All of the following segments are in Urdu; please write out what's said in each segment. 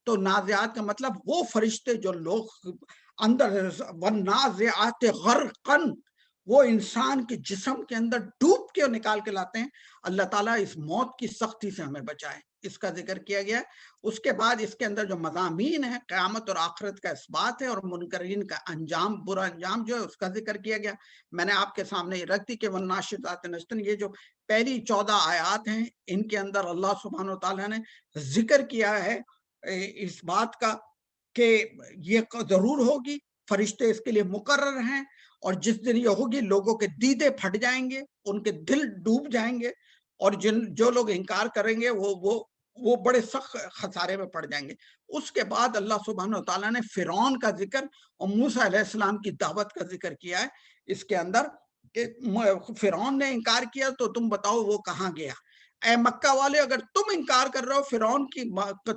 تو نازعات کا مطلب وہ فرشتے جو لوگ اندر والنازعات غرقن، وہ انسان کے جسم کے اندر ڈوب کے نکال کے لاتے ہیں۔ اللہ تعالیٰ اس موت کی سختی سے ہمیں بچائے، اس کا ذکر کیا گیا ہے۔ اس کے بعد اس کے اندر جو مضامین ہیں، قیامت اور آخرت کا اثبات ہے، اور منکرین کا انجام، برا انجام جو ہے اس کا ذکر کیا گیا۔ میں نے آپ کے سامنے یہ رکھ دی کہ والناشطات نشطا، یہ جو پہلی 14 آیات ہیں ان کے اندر اللہ سبحانہ و تعالیٰ نے ذکر کیا ہے اس بات کا کہ یہ ضرور ہوگی، فرشتے اس کے لیے مقرر ہیں، اور جس دن یہ ہوگی لوگوں کے دیدے پھٹ جائیں گے، ان کے دل ڈوب جائیں گے، اور جو لوگ انکار کریں گے وہ بڑے سخت خسارے میں پڑ جائیں گے۔ اس کے بعد اللہ سبحانہ وتعالیٰ نے فرعون کا ذکر اور موسیٰ علیہ السلام کی دعوت کا ذکر کیا ہے اس کے اندر، کہ فرعون نے انکار کیا تو تم بتاؤ وہ کہاں گیا۔ اے مکہ والے، اگر تم انکار کر رہے ہو فرعون کی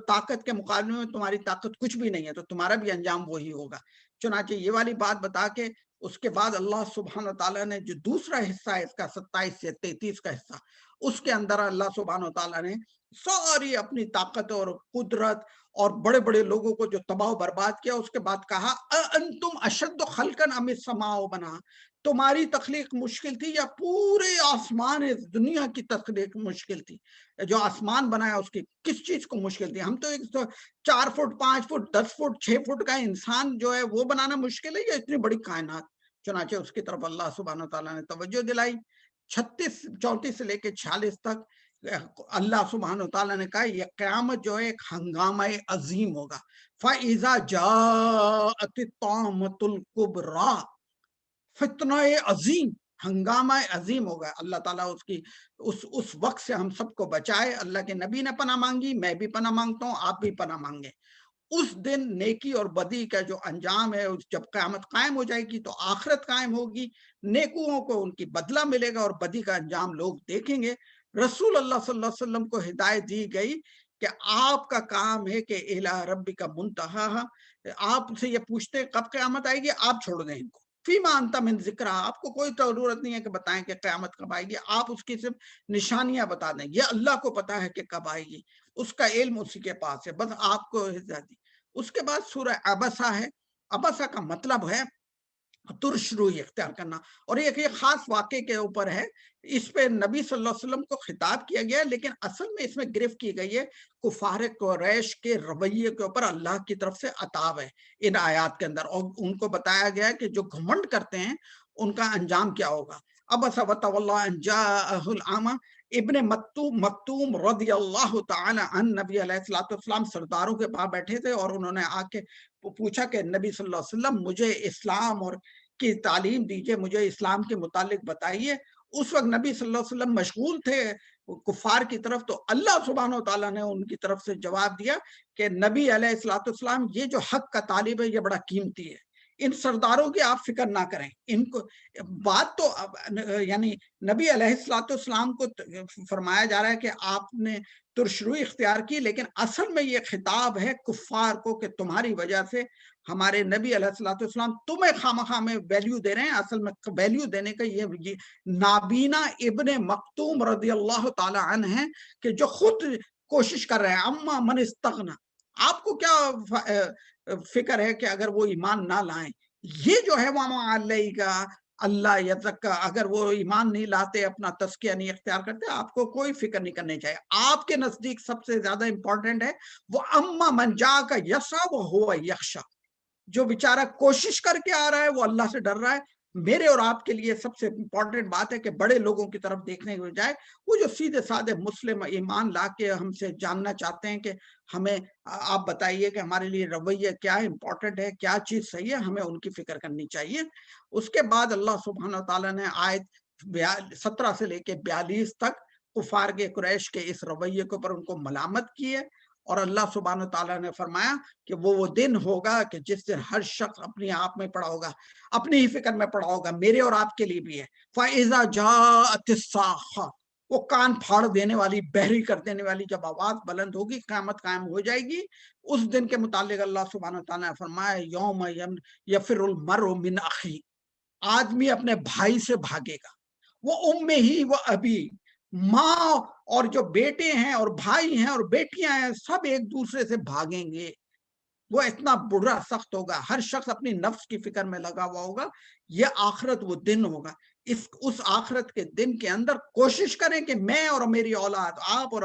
طاقت کے مقابلے میں تمہاری طاقت کچھ بھی نہیں ہے، تو تمہارا بھی انجام وہی ہوگا۔ چنانچہ یہ والی بات بتا کے اس کے بعد اللہ سبحانہ وتعالیٰ نے جو دوسرا حصہ ہے اس کا 27 سے 33 کا حصہ، اس کے اندر اللہ سبحانہ وتعالیٰ نے ساری اپنی طاقت اور قدرت اور بڑے بڑے لوگوں کو جو تباہ و برباد کیا، اس کے بعد کہا انتم اشد خلقا ام السماء بنا، تمہاری تخلیق مشکل تھی یا پورے آسمان اس دنیا کی تخلیق مشکل تھی؟ جو آسمان بنایا اس کی کس چیز کو مشکل تھی؟ ہم تو 4 فٹ 5 فٹ 10 فٹ 6 فٹ کا انسان جو ہے وہ بنانا مشکل ہے یا اتنی بڑی کائنات؟ چنانچہ اس کی طرف اللہ سبحانہ وتعالیٰ نے توجہ دلائی۔ 34 سے لے کے 46 تک اللہ سبحانہ وتعالیٰ نے کہا یہ قیامت جو ہے ایک ہنگامہ عظیم ہوگا۔ فَإِذَا جَاءَتِ الطَّامَّةُ الْكُبْرَىٰ، فتنہ عظیم، ہنگامہ عظیم ہوگا۔ اللہ تعالیٰ اس وقت سے ہم سب کو بچائے۔ اللہ کے نبی نے پناہ مانگی، میں بھی پناہ مانگتا ہوں، آپ بھی پناہ مانگیں۔ اس دن نیکی اور بدی کا جو انجام ہے، جب قیامت قائم ہو جائے گی تو آخرت قائم ہوگی، نیکوؤں کو ان کی بدلہ ملے گا اور بدی کا انجام لوگ دیکھیں گے۔ رسول اللہ صلی اللہ علیہ وسلم کو ہدایت دی گئی کہ آپ کا کام ہے کہ الی ربک منتہاہا، آپ سے یہ پوچھتے ہیں کب قیامت آئے گی، آپ چھوڑ دیں ان کو۔ فیما انت من ذکرہ، آپ کو کوئی ضرورت نہیں ہے کہ بتائیں کہ قیامت کب آئے گی، آپ اس کی صرف نشانیاں بتا دیں، یہ اللہ کو پتا ہے کہ کب آئے گی، اس کا علم اسی کے پاس ہے، بس آپ کو ہدایت دی۔ اس کے بعد سورہ عبسہ ہے۔ عبسہ کا مطلب ہے ترش روی اختیار کرنا، اور یہ خاص واقعے کے اوپر ہے، اس پہ نبی صلی اللہ علیہ وسلم کو خطاب کیا گیا ہے، لیکن اصل میں اس میں گرفت کی گئی ہے کفار قریش کے رویے کے اوپر اللہ کی طرف سے عتاب ہے ان آیات کے اندر، اور ان کو بتایا گیا ہے کہ جو گھمنڈ کرتے ہیں ان کا انجام کیا ہوگا۔ عبس وتولی ان جاءہ الاعمی، ابن مکتوم رضی اللہ تعالی عنہ نبی علیہ السلام سرداروں کے پاس بیٹھے تھے، اور انہوں نے آ کے پوچھا کہ نبی صلی اللہ علیہ وسلم مجھے اسلام اور کی تعلیم دیجئے، مجھے اسلام کے متعلق بتائیے۔ اس وقت نبی صلی اللہ علیہ وسلم مشغول تھے کفار کی طرف، تو اللہ سبحانہ وتعالیٰ نے ان کی طرف سے جواب دیا کہ نبی علیہ السلام یہ جو حق کا طالب ہے یہ بڑا قیمتی ہے، ان سرداروں کی آپ فکر نہ کریں، ان کو بات تو یعنی نبی علیہ السلام کو فرمایا جا رہا ہے کہ آپ نے ترشروئی اختیار کی، لیکن اصل میں یہ خطاب ہے کفار کو کہ تمہاری وجہ سے ہمارے نبی علیہ السلام تمہیں خامخواہ میں ویلیو دے رہے ہیں۔ اصل میں ویلیو دینے کا یہ نابینا ابن مکتوم رضی اللہ تعالی عنہ ہیں کہ جو خود کوشش کر رہے ہیں، اما من استغنا، آپ کو کیا فکر ہے کہ اگر وہ ایمان نہ لائیں، یہ جو ہے وما علیہ کا اللہ یزکا، اگر وہ ایمان نہیں لاتے، اپنا تزکیہ نہیں اختیار کرتے، آپ کو کوئی فکر نہیں کرنی چاہیے۔ آپ کے نزدیک سب سے زیادہ امپورٹنٹ ہے وہ اما من جا کا یسا وہ ہوا یخشا، جو بیچارہ کوشش کر کے آ رہا ہے وہ اللہ سے ڈر رہا ہے۔ میرے اور آپ کے لیے سب سے امپورٹنٹ بات ہے کہ بڑے لوگوں کی طرف دیکھنے کے بجائے وہ جو سیدھے سادے مسلم ایمان لا کے ہم سے جاننا چاہتے ہیں کہ ہمیں آپ بتائیے کہ ہمارے لیے رویہ کیا امپورٹنٹ ہے، کیا چیز صحیح ہے، ہمیں ان کی فکر کرنی چاہیے۔ اس کے بعد اللہ سبحانہ تعالیٰ نے آیت 17 سے لے کے 42 تک کفار کے قریش کے اس رویے کے اوپر ان کو ملامت کی ہے، اور اللہ سبحانہ تعالیٰ نے فرمایا کہ وہ دن ہوگا کہ جس دن ہر شخص اپنی آپ میں پڑا ہوگا، اپنی ہی فکر میں پڑا ہوگا، میرے اور آپ کے لیے بھی ہے۔ فَإِذَا جَاءَتِ الصَّاخَّةُ، وہ کان پھاڑ دینے والی، بحری کر دینے والی جب آواز بلند ہوگی، قیامت قائم ہو جائے گی۔ اس دن کے متعلق اللہ سبحانہ تعالیٰ نے فرمایا یوم یفر المرء من اخی، آدمی اپنے بھائی سے بھاگے گا، وہ ام ہی وہ ابی، ماں اور جو بیٹے ہیں اور بھائی ہیں اور بیٹیاں ہیں سب ایک دوسرے سے بھاگیں گے. وہ اتنا برا سخت ہوگا، ہر شخص اپنی نفس کی فکر میں لگا ہوا ہوگا. یہ آخرت وہ دن ہوگا. اس آخرت کے دن کے اندر کوشش کریں کہ میں اور میری اولاد، آپ اور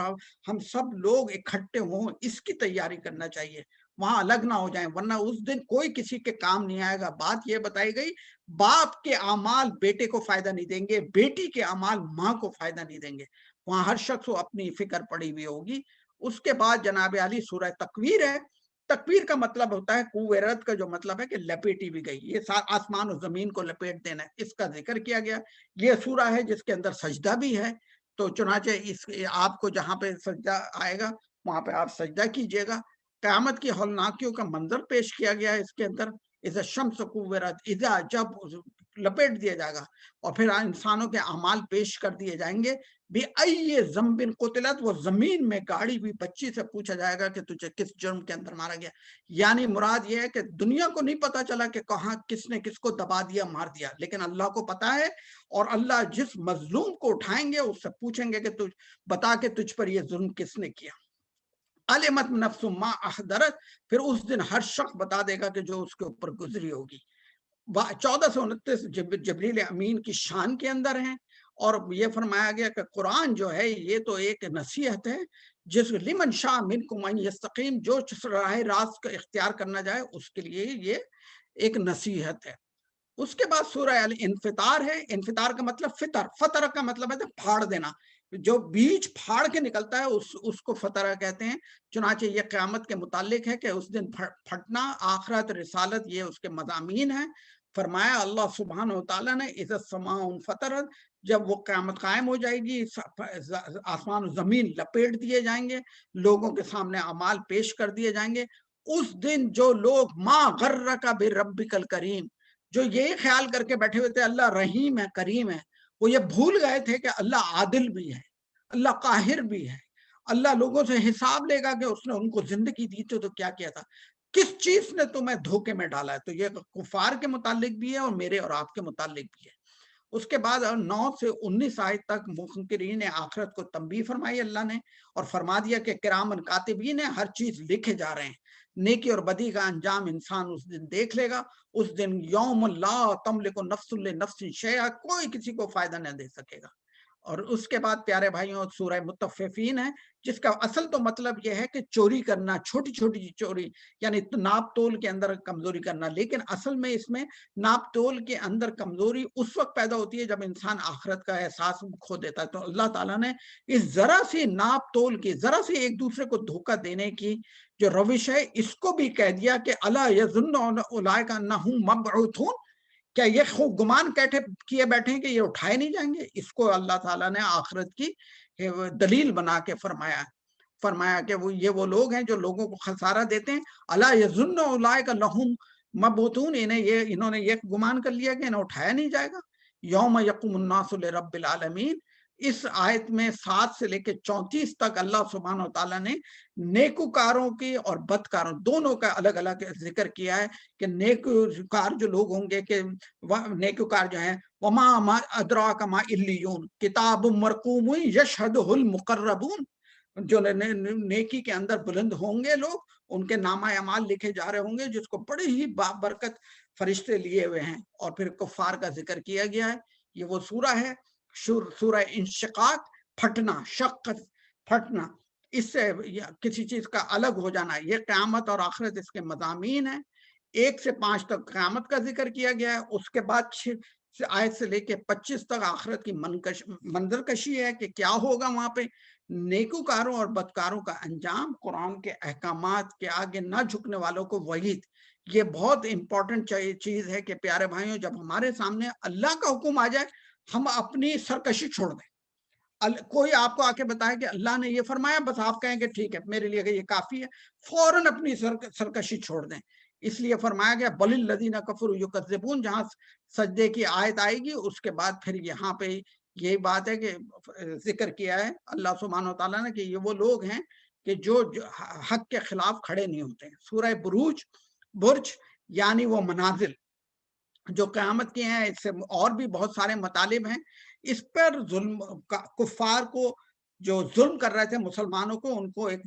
ہم سب لوگ اکٹھے ہوں. اس کی تیاری کرنا چاہیے، وہاں الگ نہ ہو جائیں، ورنہ اس دن کوئی کسی کے کام نہیں آئے گا. بات یہ بتائی گئی، باپ کے اعمال بیٹے کو فائدہ نہیں دیں گے، بیٹی کے اعمال ماں کو فائدہ نہیں دیں گے. وہاں ہر شخص کو اپنی فکر پڑی ہوئی ہوگی. اس کے بعد جناب علی سورہ تکویر ہے. تکویر کا مطلب ہوتا ہے کویرت کا جو مطلب ہے کہ لپیٹی بھی گئی، یہ آسمان و زمین کو لپیٹ دینا ہے، اس کا ذکر کیا گیا. یہ سورہ ہے جس کے اندر سجدہ بھی ہے، تو چنانچہ آپ کو جہاں پہ سجدہ آئے گا وہاں پہ آپ سجدہ کیجئے گا. قیامت کی ہولناکیوں کا منظر پیش کیا گیا ہے اس کے اندر. اذا الشمس کوورت، اذا جب لپیٹ دیا جائے گا، اور پھر انسانوں کے اعمال پیش کر دیے جائیں گے. بِأَيِّ ذَنبٍ قُتِلَتْ، وہ زمین میں گاڑی ہوئی بچی سے پوچھا جائے گا کہ تجھے کس جرم کے اندر مارا گیا. یعنی مراد یہ ہے کہ دنیا کو نہیں پتا چلا کہ کہاں کس نے کس کو دبا دیا مار دیا، لیکن اللہ کو پتا ہے. اور اللہ جس مظلوم کو اٹھائیں گے اس سے پوچھیں گے کہ بتا کہ تجھ پر یہ ظلم کس نے کیا. علمت نفس ما احضرت، پھر اس دن ہر شخص بتا دے گا کہ جو اس کے اوپر گزری ہوگی. 1429 جبریل امین کی شان کے اندر ہیں. اور یہ فرمایا گیا کہ قرآن جو ہے یہ تو ایک نصیحت ہے، جس لمن شاء منکم ان یستقیم، جو راہ راست کا اختیار کرنا جائے اس کے لیے یہ ایک نصیحت ہے. اس کے بعد سورہ الانفطار ہے. انفطار کا مطلب فطر، فطر کا مطلب ہے پھاڑ دینا، جو بیج پھاڑ کے نکلتا ہے اس کو فطرہ کہتے ہیں. چنانچہ یہ قیامت کے متعلق ہے کہ اس دن پھٹنا، آخرت، رسالت، یہ اس کے مضامین ہیں. فرمایا اللہ سبحانہ وتعالیٰ نے اذا السماء انفطرت، جب وہ قیامت قائم ہو جائے گی، آسمان و زمین لپیٹ دیے جائیں گے، لوگوں کے سامنے اعمال پیش کر دیے جائیں گے. اس دن جو لوگ ما غرک بربک الکریم، جو یہ خیال کر کے بیٹھے ہوئے تھے اللہ رحیم ہے کریم ہے، وہ یہ بھول گئے تھے کہ اللہ عادل بھی ہے، اللہ قاہر بھی ہے. اللہ لوگوں سے حساب لے گا کہ اس نے ان کو زندگی دی تو کیا کیا تھا، کس چیز نے تمہیں دھوکے میں ڈالا ہے. تو یہ کفار کے متعلق بھی ہے اور میرے اور آپ کے متعلق بھی ہے. اس کے بعد 9 سے 19 آیت تک منکرین آخرت کو تنبیہ فرمائی اللہ نے، اور فرما دیا کہ کرامن کاتبین ہیں، ہر چیز لکھے جا رہے ہیں. نیکی اور بدی کا انجام انسان اس دن دیکھ لے گا. اس دن یوم لا تملک نفس لنفس شیئا، کوئی کسی کو فائدہ نہ دے سکے گا. اور اس کے بعد پیارے بھائیوں سورہ متففین ہے، جس کا اصل تو مطلب یہ ہے کہ چوری کرنا، چھوٹی چھوٹی چوری، یعنی ناپ تول کے اندر کمزوری کرنا. لیکن اصل میں اس میں ناپ تول کے اندر کمزوری اس وقت پیدا ہوتی ہے جب انسان آخرت کا احساس کھو دیتا ہے. تو اللہ تعالیٰ نے اس ذرا سی ناپ تول کی، ذرا سی ایک دوسرے کو دھوکہ دینے کی جو روش ہے، اس کو بھی کہہ دیا کہ الا یظن اولئک انہم مبعوثون، کیا یہ خوب گمان کیے بیٹھے ہیں کہ یہ اٹھائے نہیں جائیں گے. اس کو اللہ تعالیٰ نے آخرت کی دلیل بنا کے فرمایا کہ وہ لوگ ہیں جو لوگوں کو خسارہ دیتے ہیں. الا یظن اولئک انہم مبعوثون، انہوں نے یہ گمان کر لیا کہ انہیں اٹھایا نہیں جائے گا. یوم یقوم الناس لرب العالمین، اس آیت میں 7 سے لے کے 34 تک اللہ سبحانہ و تعالیٰ نے نیکوکاروں کی اور بدکاروں دونوں کا الگ الگ ذکر کیا ہے. کہ نیکوکار جو لوگ ہوں گے، کہ نیکوکار جو ہیں، وما ادراک ما الیون کتاب مرقوم یشہدہ المقربون، جو نیکی کے اندر بلند ہوں گے لوگ، ان کے نامہ اعمال لکھے جا رہے ہوں گے، جس کو بڑے ہی بابرکت فرشتے لیے ہوئے ہیں. اور پھر کفار کا ذکر کیا گیا ہے. یہ وہ سورہ ہے، سورہ انشقاق، پھٹنا، شقت، پھٹنا، اس سے کسی چیز کا الگ ہو جانا. یہ قیامت اور آخرت اس کے مضامین ہیں. 1 سے 5 تک قیامت کا ذکر کیا گیا ہے. اس کے بعد آیت سے لے کے 25 تک آخرت کی منظر کشی ہے کہ کیا ہوگا وہاں پہ. نیکوکاروں اور بدکاروں کا انجام، قرآن کے احکامات کے آگے نہ جھکنے والوں کو وعید. یہ بہت امپورٹنٹ چیز ہے کہ پیارے بھائیوں، جب ہمارے سامنے اللہ کا حکم آ جائے، ہم اپنی سرکشی چھوڑ دیں. کوئی آپ کو آ کے بتائے کہ اللہ نے یہ فرمایا، بس آپ کہیں کہ ٹھیک ہے میرے لیے یہ کافی ہے، فوراً اپنی سرکشی چھوڑ دیں. اس لیے فرمایا گیا بل الذین کفروا یکذبون، جہاں سجدے کی آیت آئے گی اس کے بعد پھر یہاں پہ یہی بات ہے کہ ذکر کیا ہے اللہ سبحانہ و تعالیٰ نے کہ یہ وہ لوگ ہیں کہ جو حق کے خلاف کھڑے نہیں ہوتے ہیں. سورہ برج یعنی وہ منازل، جو قیامت کی ہیں، اس سے اور بھی بہت سارے مطالب ہیں۔ اس پر ظلم کفار کو جو ظلم کر رہے تھے مسلمانوں کو، ان کو ایک